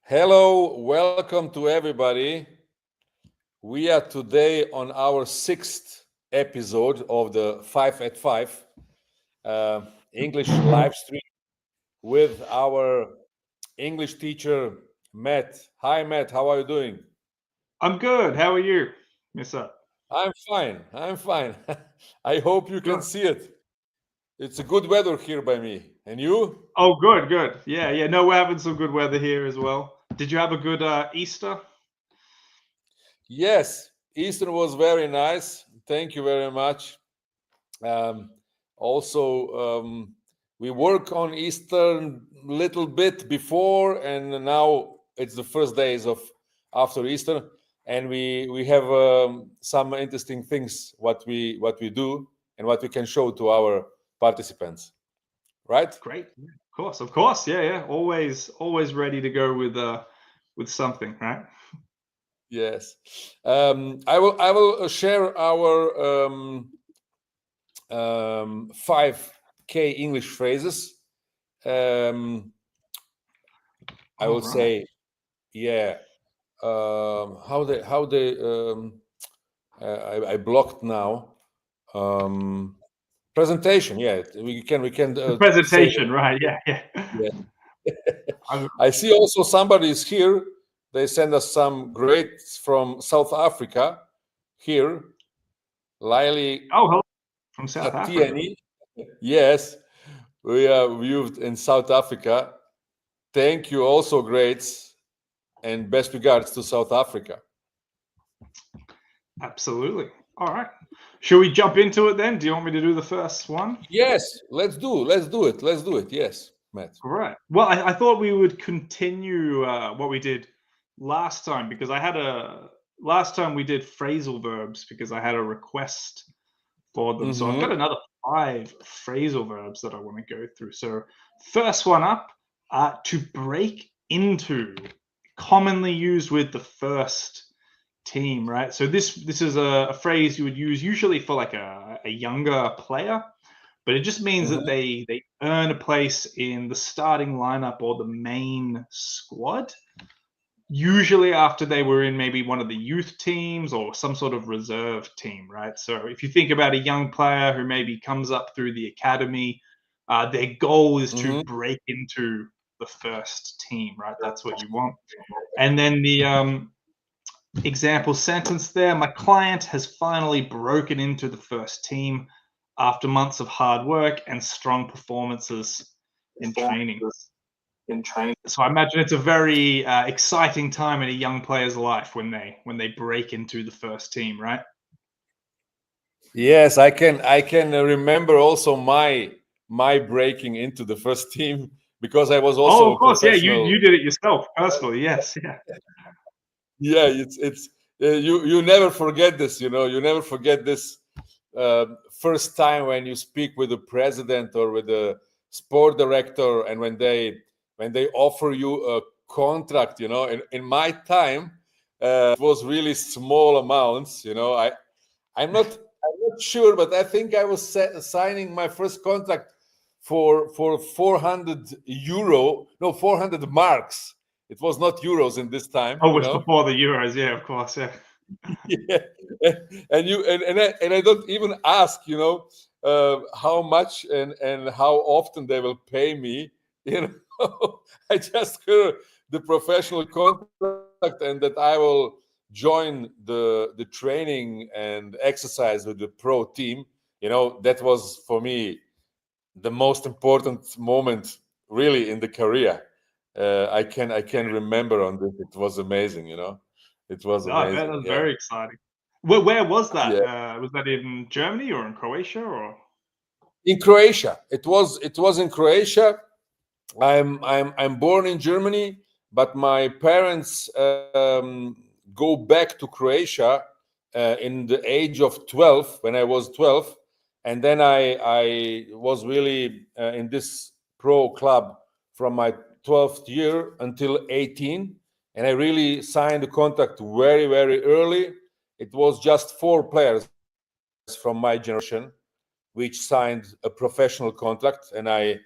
Hello, welcome to everybody. We are today on our sixth episode of the 5 at 5 English live stream with our English teacher, Matt. Hi, Matt. How are you doing? I'm good. How are you, Mister? I'm fine. I'm fine. I hope you can Good. see it. It's a good weather here by me. And you? Oh, good, good. Yeah. No, we're having some good weather here as well. Did you have a good Easter? Yes, Easter was very nice. Thank you very much. Um, also, we work on Easter little bit before, and now it's the first days of after Easter, and we have some interesting things what we do and what we can show to our participants. Right? Great. Yeah, of course. Yeah. Always ready to go with something, right? Yes. I will share our 5K English phrases. Um, I All will right. say, yeah. How they I blocked now. Um, Presentation. Yeah, we can The say presentation, right? Yeah. yeah. I'm, I see also somebody is here. They send us some great from South Africa here. Lily oh, hello from South Africa. Atieni. Yes, we are viewed in South Africa. Thank you, also greats, and best regards to South Africa. Absolutely. All right. Shall we jump into it then? Do you want me to do the first one? Yes, let's do it. Yes, Matt. Right. Well, I thought we would continue what we did last time because I had a last time we did phrasal verbs because I had a request for them. So I've got Mm-hmm. another 5 phrasal verbs that I want to go through. So first one up, to break into, commonly used with the first team, right? So this is a phrase you would use usually for like a younger player, but it just means that Mm-hmm. they earn a place in the starting lineup or the main squad. Usually after they were in maybe one of the youth teams or some sort of reserve team, right? So if you think about a young player who maybe comes up through the academy, their goal is to Mm-hmm. break into the first team, right? That's what you want. And then the example sentence there, my client has finally broken into the first team after months of hard work and strong performances in training. So I imagine it's a very exciting time in a young player's life when they break into the first team, right? Yes, I can remember also my breaking into the first team because I was Oh, also of a course, yeah. You professional. did it yourself personally, yes, yeah. Yeah, it's you never forget this. You never forget this first time when you speak with the president or with the sport director, and when they offer you a contract. In my time, it was really small amounts. I'm not sure, but I think I was signing my first contract for 400 euro, no, 400 marks. It was not euros in this time, Oh, it was before the Euros, yeah, of course, yeah. yeah. And I don't even ask, how much and how often they will pay me. I just heard the professional contract and that I will join the training and exercise with the pro team. That was for me the most important moment really in the career. I can remember on this. It was amazing. It was No, I bet amazing. that's Yeah. very exciting. Where was that? Yeah. Was that in Germany or in Croatia or? In Croatia. It was in Croatia. I'm born in Germany, but my parents go back to Croatia in the age of 12 when I was 12, and then I was really in this pro club from my 12th year until 18, and I really signed the contract very very early. It was just 4 players from my generation which signed a professional contract, and I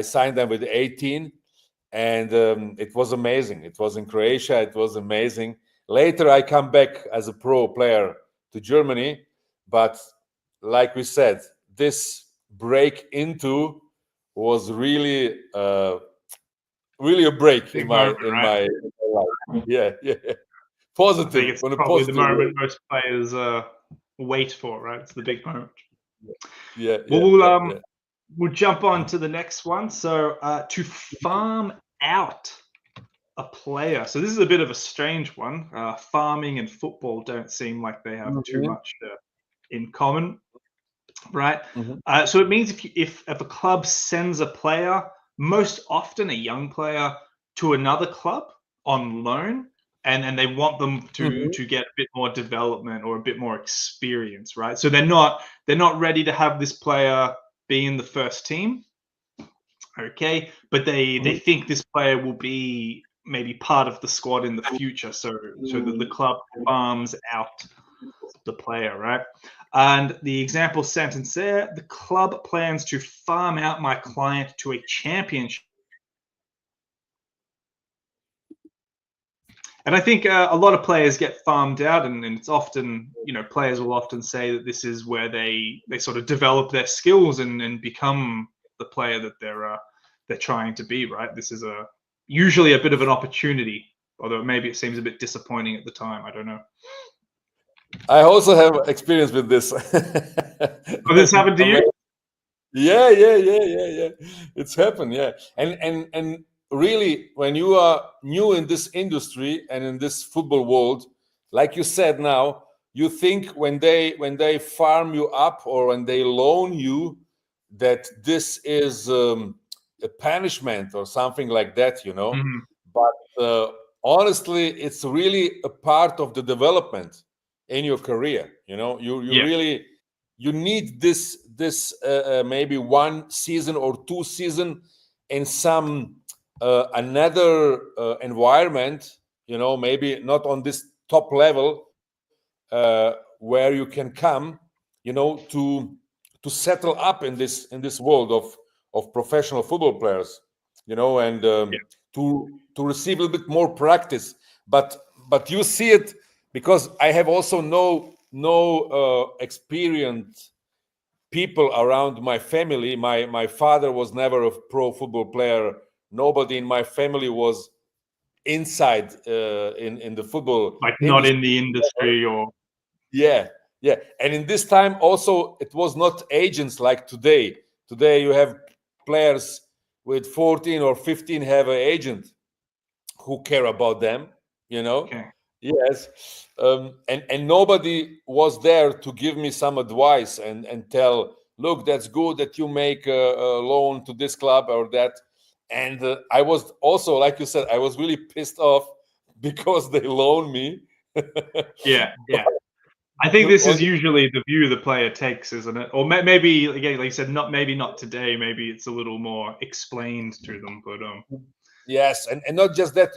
signed them with 18. and it was amazing. It was in Croatia. It was amazing. Later, I come back as a pro player to Germany, but like we said, this break into was really, really a break Big moment, in right? my life. Yeah, yeah, I think positive it's on a probably the positive way. moment most players wait for, right? It's the big moment. Yeah, Well, yeah, yeah, yeah. we'll jump on to the next one. So to farm out a player. So this is a bit of a strange one. Farming and football don't seem like they have too Mhm, much in common, right? mhm, So it means if a club sends a player, most often a young player, to another club on loan, and they want them mhm, to get a bit more development or a bit more experience, right? So they're not ready to have this player be in the first team, okay, but they mhm. think this player will be maybe part of the squad in the future, so that the club farms out the player, right? And the example sentence there, the club plans to farm out my client to a championship. And I think a lot of players get farmed out, and it's often, players will often say that this is where they sort of develop their skills and become the player that they're trying to be. Right? This is usually a bit of an opportunity, although maybe it seems a bit disappointing at the time. I don't know. I also have experience with this. Oh, this happened to you? Yeah, yeah, yeah, yeah, yeah. It's happened, yeah. And really, when you are new in this industry and in this football world, like you said now, you think when they farm you up or when they loan you, that this is a punishment or something like that, you know. Mhm. But honestly, it's really a part of the development in your career. You know, you Yeah, really you need this maybe 1 season or 2 season in some another environment, you know, maybe not on this top level, where you can come, you know, to settle up in this world of professional football players, you know, and yeah, to receive a little bit more practice. But you see it, because I have also no experienced people around my family. My father was never a pro football player. Nobody in my family was inside in the football like not in industry. the industry or Yeah, yeah. And in this time also, it was not agents like today. Today you have players with 14 or 15 have an agent who care about them, you know. okay. Yes. And nobody was there to give me some advice and tell, look, that's good that you make a loan to this club or that. And I was also, like you said, I was really pissed off because they loaned me. Yeah, But yeah. I think this on is usually the view the player takes, isn't it? Or maybe again, like you said, not today. Maybe it's a little more explained to them. But Yes, and not just that.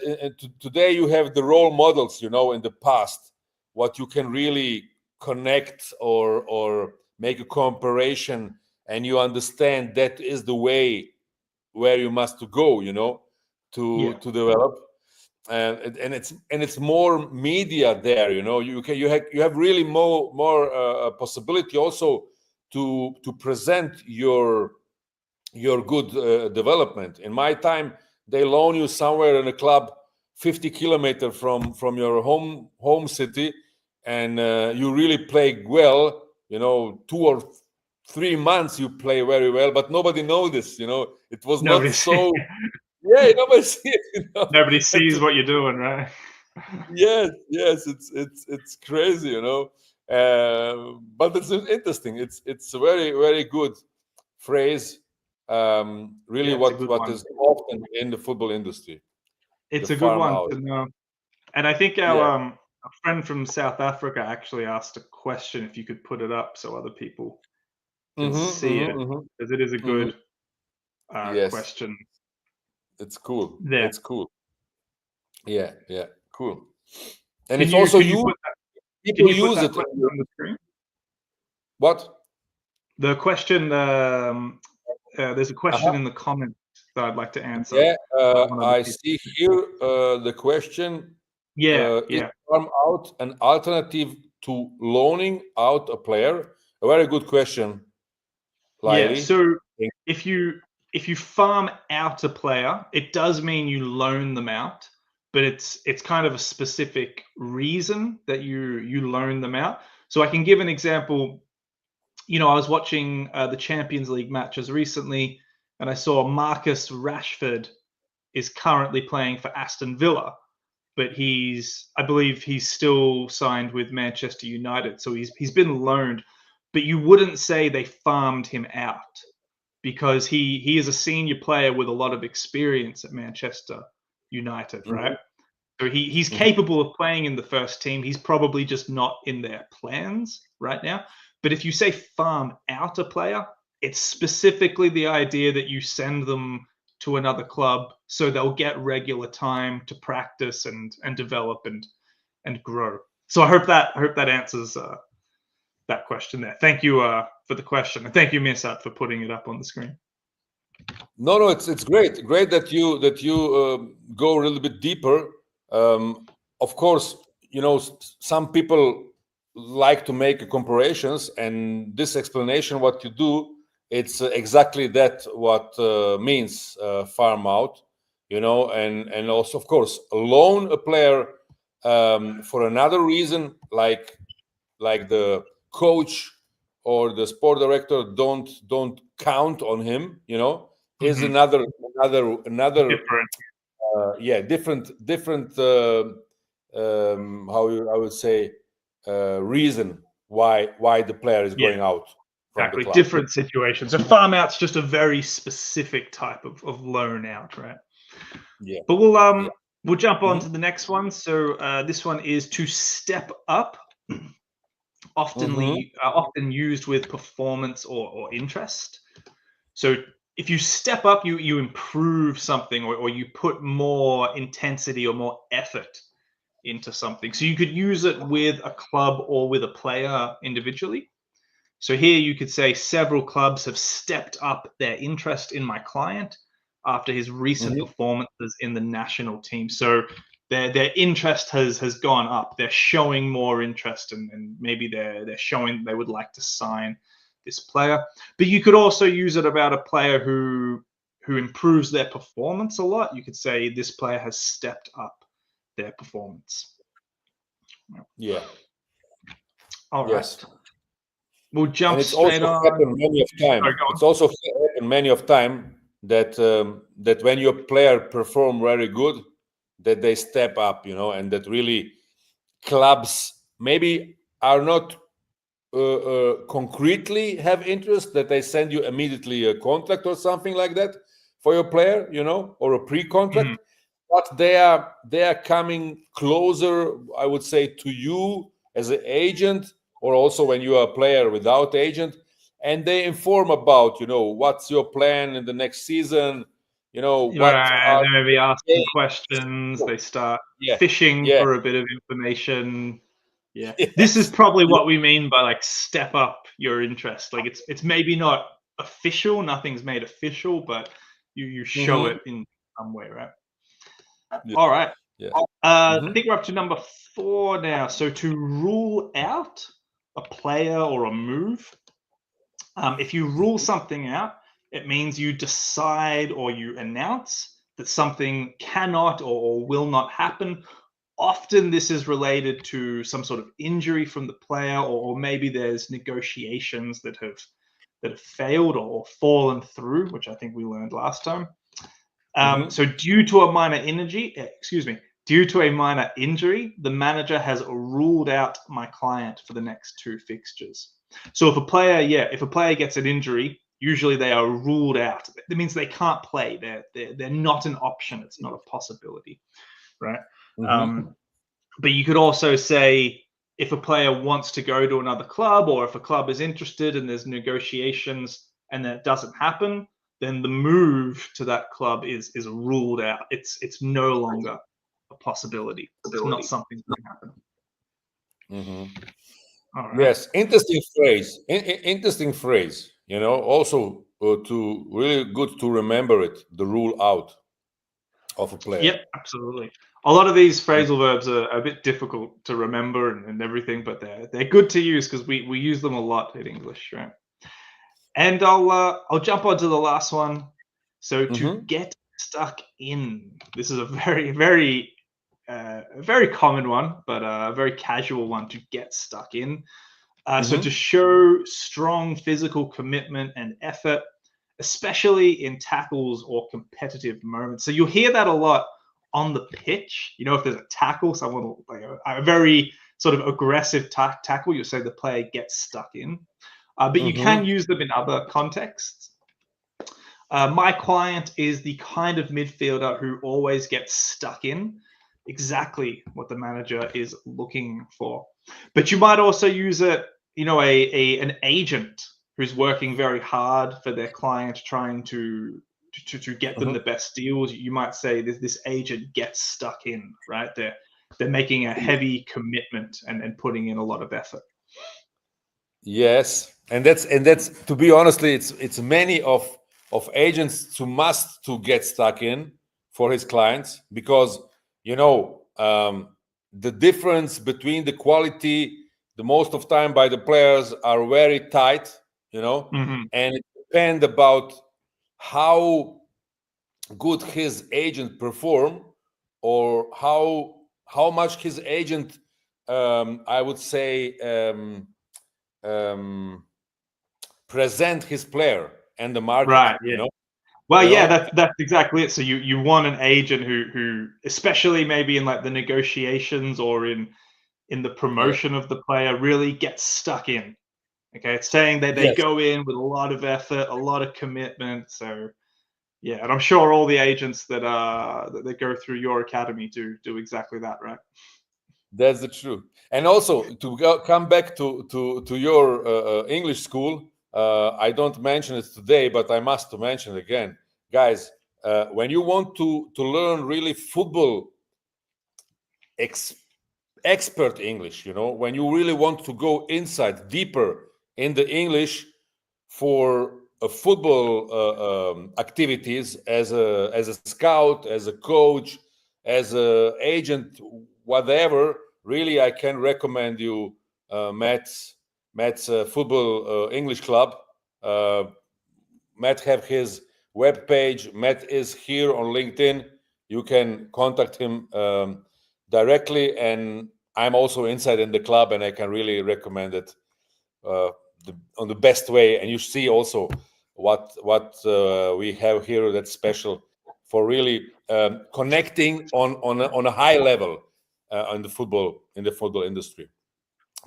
Today you have the role models, you know, in the past, what you can really connect or make a comparison, and you understand that is the way where you must to go, you know, yeah, to develop. And it's more media there, you know. You have really more possibility also to present your good development. In my time, they loan you somewhere in a club 50 kilometer from your home city, and you really play well. You know, 2 or 3 months you play very well, but nobody knows this. You know, it was not nobody so. Yeah, nobody see it. You know, nobody and sees what you're doing, right? yes, yes, it's crazy. You know, but it's interesting. It's a very very good phrase, really Yeah, it's a good what one. is often in the football industry, the It's a good farm one out. to know. And I think our Yeah. a friend from South Africa actually asked a question. If you could put it up so other people can Mm-hmm, see mm-hmm, it, mm-hmm, because it is a mm-hmm. good Yes, question it's cool. there. It's cool. Yeah, yeah, cool. And Can it's you also can you you put that can people you put use that it question on the screen? what? The question, there's a question Uh-huh. in the comments. that I'd like to answer. Yeah, One of the I see here the question. Yeah, Is yeah, farm out an alternative to loaning out a player? A very good question, yeah. Lily. So if you if you farm out a player, it does mean you loan them out, but it's kind of a specific reason that you loan them out. So I can give an example. I was watching the Champions League matches recently, and I saw Marcus Rashford is currently playing for Aston Villa, but I believe he's still signed with Manchester United, so he's been loaned. But you wouldn't say they farmed him out because he is a senior player with a lot of experience at Manchester United, Mhm, right? So he's mhm. capable of playing in the first team. He's probably just not in their plans right now. But if you say farm out a player, it's specifically the idea that you send them to another club so they'll get regular time to practice and develop and grow. So I hope that answers that question there. Thank you for the question, and thank you, Mirsat, for putting it up on the screen. No, it's great that you go a little bit deeper. Of course, some people like to make comparisons, and this explanation, what you do, it's exactly that what means farm out, and also, of course, loan a player for another reason, like the coach or the sport director don't count on him, is Mhm. another Different. different I would say reason why the player is Yeah. going out from the Exactly, club. different situations. A farm out's just a very specific type of loan out, right? Yeah, But we'll yeah. we'll jump on Hmm. to the next one. So this one is to step up, Hmm. often used with performance or interest. So if you step up, you improve something, or you put more intensity or more effort into something. So you could use it with a club or with a player individually. So here you could say several clubs have stepped up their interest in my client after his recent Hmm. performances in the national team. So their interest has gone up. They're showing more interest, and maybe they're showing they would like to sign this player. But you could also use it about a player who improves their performance a lot. You could say this player has stepped up their performance. Yeah. All right. Yes. We'll And jump it's straight also on. happened many of Sorry, time. go on. It's also happened many of time that when your player perform very good, that they step up, and that really clubs maybe are not concretely have interest, that they send you immediately a contract or something like that for your player, or a pre-contract, Mhm. but they are coming closer, I would say, to you as an agent, or also when you are a player without agent, and they inform about, what's your plan in the next season, what Right, are they maybe they, asking questions, they start yeah, fishing yeah. for a bit of information. Yeah. This is Yes. probably what we mean by like step up your interest. Like it's maybe not official, nothing's made official, but you show Hmm. it in some way, right? Yeah. All right. Yeah. I Hmm. think we're up to number 4 now. So to rule out a player or a move, if you rule something out, it means you decide or you announce that something cannot or will not happen. Often this is related to some sort of injury from the player, or maybe there's negotiations that have failed or fallen through, which I think we learned last time. Hmm. So due to a minor due to a minor injury, the manager has ruled out my client for the next 2 fixtures. So if a player gets an injury, usually they are ruled out. That means they can't play. They're not an option. It's not a possibility, right? Hmm. Um, but you could also say if a player wants to go to another club, or if a club is interested and there's negotiations and that doesn't happen, then the move to that club is ruled out. It's no longer a possibility. It's not something that can happen. Hmm. All right. Yes, interesting phrase. Interesting phrase. Also, really good to remember it, the rule out of a player. Yep, absolutely. A lot of these phrasal verbs are a bit difficult to remember and everything, but they're good to use because we use them a lot in English, right? And I'll jump onto the last one. So to get stuck in, this is a very common one, but a very casual one to get stuck in. So to show strong physical commitment and effort, especially in tackles or competitive moments. So you'll hear that a lot on the pitch. You know, if there's a tackle, someone will, like a very sort of aggressive tackle, you'll say the player gets stuck in. But you can use them in other contexts. My client is the kind of midfielder who always gets stuck in, exactly what the manager is looking for. But you might also use it, you know, an agent who's working very hard for their client, trying to get them the best deals. You might say this agent gets stuck in, right? They're making a heavy commitment and putting in a lot of effort. Yes, and that's to be honestly, it's many of agents to get stuck in for his clients, because you know, the difference between the quality the most of time by the players are very tight, you know, and it depends about how good his agent perform, or how much his agent, I would say, present his player and the market, Right. you Yeah. know. Well, You yeah, know? that's exactly it. So you want an agent who especially maybe in like the negotiations or in the Yeah. promotion of the player really gets stuck in. Okay, it's saying that they Yes. go in with a lot of effort, a lot of commitment. So yeah, and I'm sure all the agents that go through your academy do exactly that, right? That's the truth. And also to come back to your English school, I don't mention it today, but I must mention it again, guys. When you want to learn really football expert English, you know, when you really want to go inside deeper in the English for football activities, as a scout, as a coach, as a agent, whatever, really I can recommend you Matt's football English club. uh, Matt have his web page. Matt is here on LinkedIn. You can contact him directly, and I'm also inside in the club, and I can really recommend it uh, on the best way. And you see also what we have here that's special for really connecting on a high level in the football industry.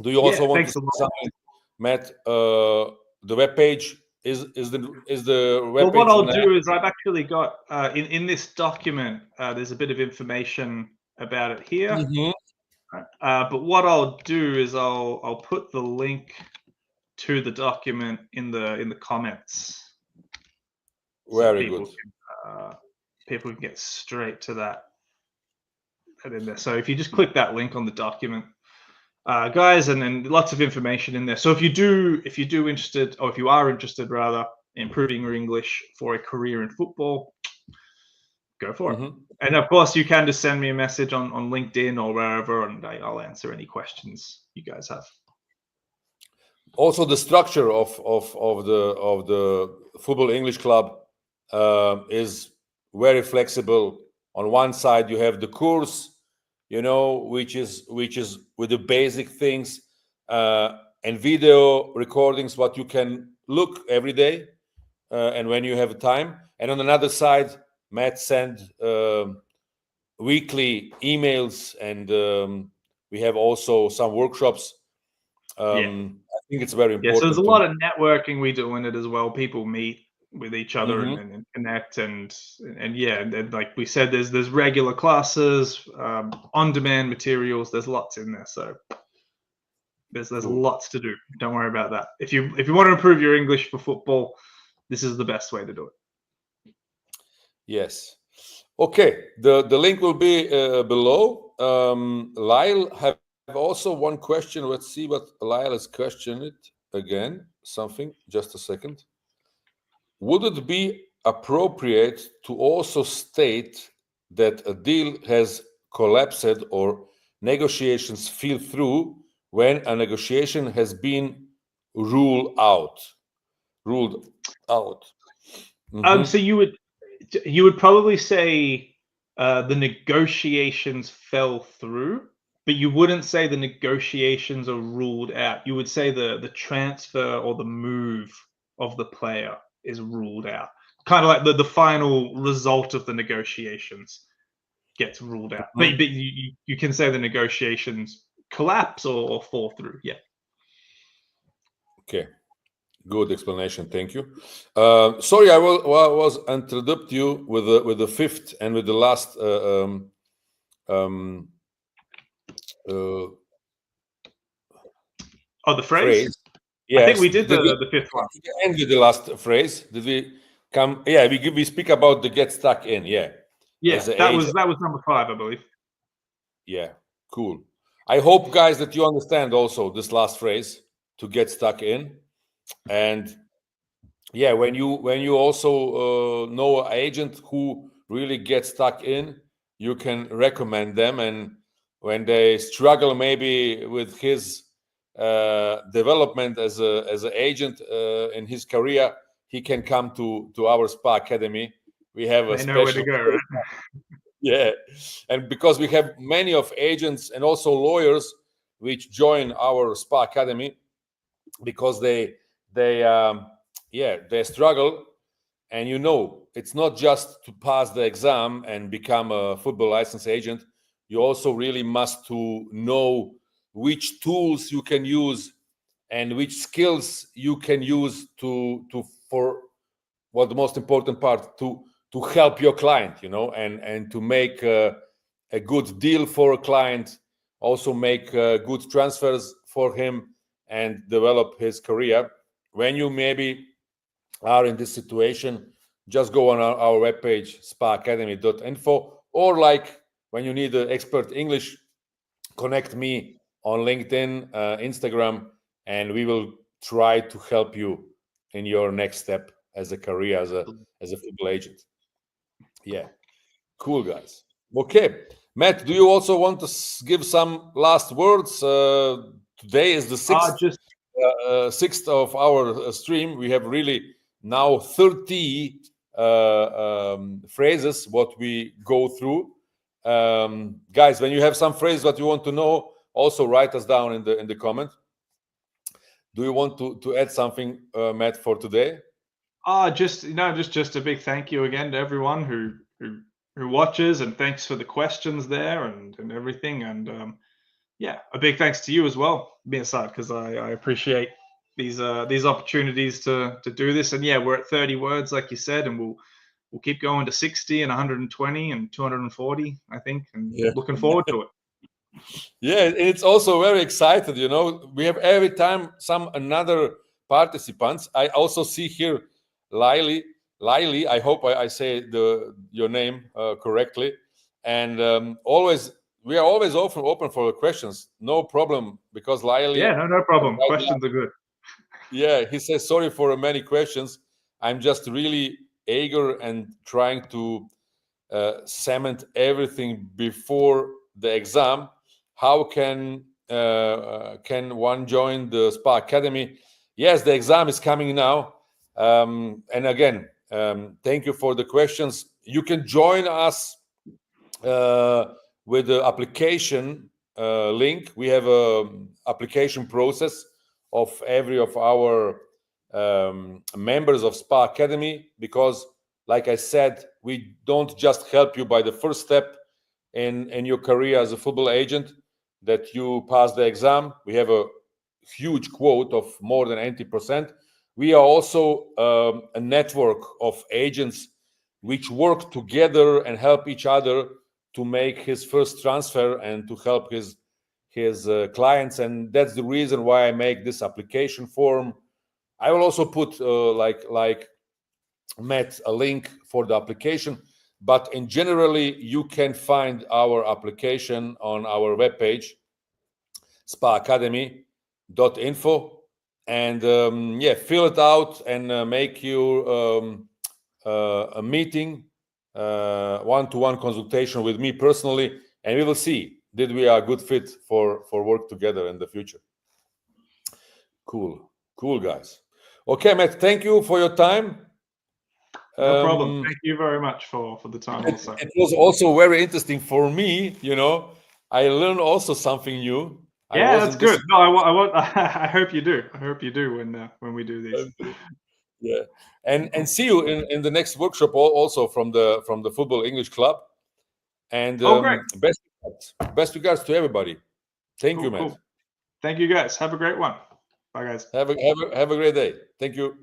Do you Yeah, also want to thanks a say lot. something, Matt? The web page is the Well, web what page I'll now? do is I've actually got in this document. There's a bit of information about it here. Mhm. But what I'll do is I'll put the link to the document in the comments, so Very good. people can get straight to that in there. So if you just click that link on the document, guys, and then lots of information in there. So if you are interested rather in improving your English for a career in football, go for it. Mhm. And of course, you can just send me a message on LinkedIn or wherever, and I'll answer any questions you guys have. Also, the structure of the football English club is very flexible. On one side, you have the course, you know, which is with the basic things, and video recordings, what you can look every day, and when you have time. And on another side, Matt send weekly emails, and we have also some workshops. Yeah. I think it's very Yeah, so there's a important to. lot of networking we do in it as well. People meet with each other Mhm. and connect, and yeah, and like we said, there's regular classes, on-demand materials. There's lots in there, so there's Cool. lots to do. Don't worry about that. If you want to improve your English for football, this is the best way to do it. Yes. Okay. The link will be below. Lyle have also one question. Let's see what Lyle has questioned it again. Something. Just a second. would it be appropriate to also state that a deal has collapsed or negotiations fell through when a negotiation has been ruled out? Ruled out. So you would probably say the negotiations fell through, but you wouldn't say the negotiations are ruled out. You would say the transfer or the move of the player is ruled out. Kind of like the final result of the negotiations gets ruled out. Mhm. But you can say the negotiations collapse or fall through. Yeah. Okay. Good explanation. Thank you. Sorry, I was interrupt you with the fifth and with the last um, uh, Oh, the phrase? phrase. I think Yes. we did Did we the fifth one. end with the last phrase? Did we come? Yeah, we speak about the get stuck in. Yeah, Yeah, as an that age. was number 5, I believe. Yeah, cool. I hope, guys, that you understand also this last phrase, to get stuck in. And yeah, when you also know an agent who really gets stuck in, you can recommend them. And when they struggle maybe with his development as an agent in his career, he can come to our Spa Academy. We have a They know where to special go, right? yeah, and because we have many of agents and also lawyers which join our Spa Academy because they struggle. And it's not just to pass the exam and become a football license agent. You also really must to know which tools you can use and which skills you can use to for what the most important part, to help your client, and to make a good deal for a client, also make good transfers for him and develop his career. When you maybe are in this situation, just go on our webpage, spaacademy.info, or like when you need expert English, connect me on LinkedIn, Instagram, and we will try to help you in your next step as a career as a football agent. Yeah, cool, guys. Okay, Matt, do you also want to give some last words? Today is the Just sixth of our stream. We have really now 30 phrases what we go through. Guys, when you have some phrase that you want to know, also write us down in the comment. Do you want to add something, Matt, for today? just a big thank you again to everyone who watches, and thanks for the questions there and everything. And yeah, a big thanks to you as well, Miasad, because I appreciate these opportunities to do this. And yeah, we're at 30 words, like you said, and we'll keep going to 60 and 120 and 240, I think, and Yeah. looking forward to it. Yeah, and it's also very excited. We have every time some another participants. I also see here Lily. I hope I say your name correctly. And we are always open for questions. No problem, because Lily. Yeah, no problem. Right now, Questions are good. yeah, he says sorry for many questions. I'm just really eager and trying to cement everything before the exam. How can one join the Spa Academy? Yes, the exam is coming now. And again, thank you for the questions. You can join us with the application link. We have a application process of every of our members of Spa Academy, because like I said, we don't just help you by the first step in your career as a football agent, that you pass the exam. We have a huge quote of more than 80%. We are also a network of agents which work together and help each other to make his first transfer and to help his clients. And that's the reason why I make this application form. I will also put like Matt, a link for the application, but in generally you can find our application on our webpage, spaacademy.info. and yeah, fill it out and make you a meeting, one-to-one consultation with me personally, and we will see did we are a good fit for work together in the future. Cool guys. Okay, Matt, thank you for your time. No problem. Thank you very much for the time also. It was also very interesting for me, I learned also something new. Yeah, that's good. No, I want. I hope you do. I hope you do when we do these. Yeah, and see you in the next workshop also from the Football English Club. And Great. Best regards to everybody. Thank you, Matt. Cool. Thank you, guys. Have a great one. Bye, guys. Have a great day. Thank you.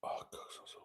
Oh, God, so